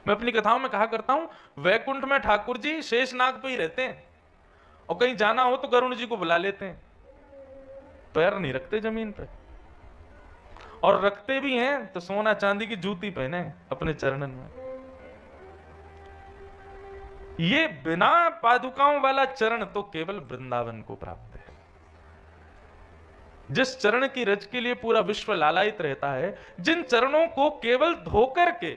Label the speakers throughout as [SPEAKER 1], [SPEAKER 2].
[SPEAKER 1] मैं अपनी कथाओं में कहा करता हूं, वैकुंठ में ठाकुर जी शेषनाग पे ही रहते हैं और कहीं जाना हो तो गरुण जी को बुला लेते हैं। पैर नहीं रखते जमीन पे, और रखते भी हैं तो सोना चांदी की जूती पहने अपने चरणन में। ये बिना पादुकाओं वाला चरण तो केवल वृंदावन को प्राप्त है। जिस चरण की रज के लिए पूरा विश्व लालायित रहता है, जिन चरणों को केवल धोकर के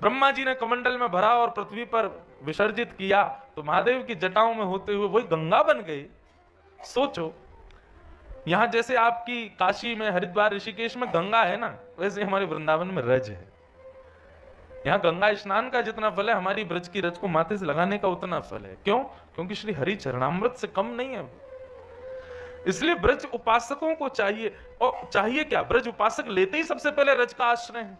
[SPEAKER 1] ब्रह्मा जी ने कमंडल में भरा और पृथ्वी पर विसर्जित किया तो महादेव की जटाओं में होते हुए वही गंगा बन गई। सोचो, यहां जैसे आपकी काशी में, हरिद्वार, ऋषिकेश में गंगा है ना, वैसे हमारे वृंदावन में रज है। यहाँ गंगा स्नान का जितना फल है, हमारी ब्रज की रज को माथे से लगाने का उतना फल है। क्यों? क्योंकि श्री हरि चरणामृत से कम नहीं है। इसलिए ब्रज उपासकों को चाहिए, और चाहिए क्या, ब्रज उपासक लेते ही सबसे पहले रज का आश्रय है।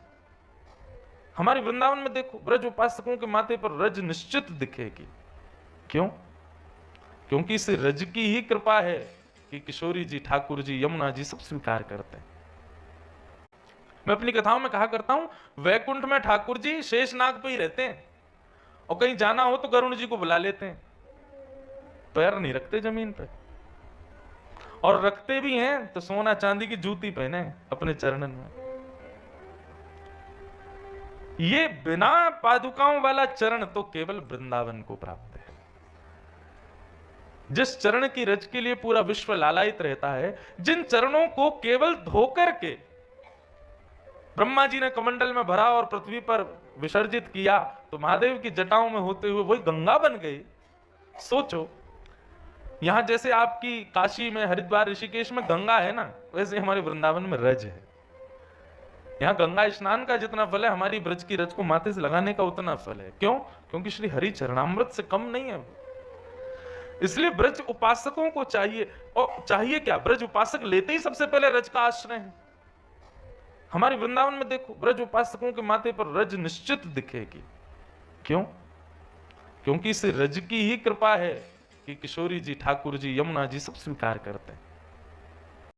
[SPEAKER 1] हमारे वृंदावन में देखो, ब्रज उपासकों के माथे पर रज निश्चित दिखेगी। क्यों? क्योंकि इस रज की ही कृपा है कि किशोरी जी, ठाकुर जी, यमुना जी सब स्वीकार करते हैं। मैं अपनी कथाओं में कहा करता हूं, वैकुंठ में ठाकुर जी शेषनाग पे ही रहते हैं और कहीं जाना हो तो गरुण जी को बुला लेते हैं। पैर नहीं रखते जमीन पे, और रखते भी हैं तो सोना चांदी की जूती पहने अपने चरणन में। ये बिना पादुकाओं वाला चरण तो केवल वृंदावन को प्राप्त है। जिस चरण की रज के लिए पूरा विश्व लालायित रहता है, जिन चरणों को केवल धोकर के ब्रह्मा जी ने कमंडल में भरा और पृथ्वी पर विसर्जित किया तो महादेव की जटाओं में होते हुए वही गंगा बन गई। सोचो, यहां जैसे आपकी काशी में, हरिद्वार, ऋषिकेश में गंगा है ना, वैसे हमारे वृंदावन में रज है। यहाँ गंगा स्नान का जितना फल है, हमारी ब्रज की रज को माथे से लगाने का उतना फल है। क्यों? क्योंकि श्री हरि चरणामृत से कम नहीं है। इसलिए ब्रज उपासकों को चाहिए, और चाहिए क्या, ब्रज उपासक लेते ही सबसे पहले रज का आश्रय है। हमारे वृंदावन में देखो, ब्रज उपासकों के माथे पर रज निश्चित दिखेगी। क्यों? क्योंकि इस रज की ही कृपा है कि किशोरी जी, ठाकुर जी, यमुना जी सब स्वीकार करते हैं।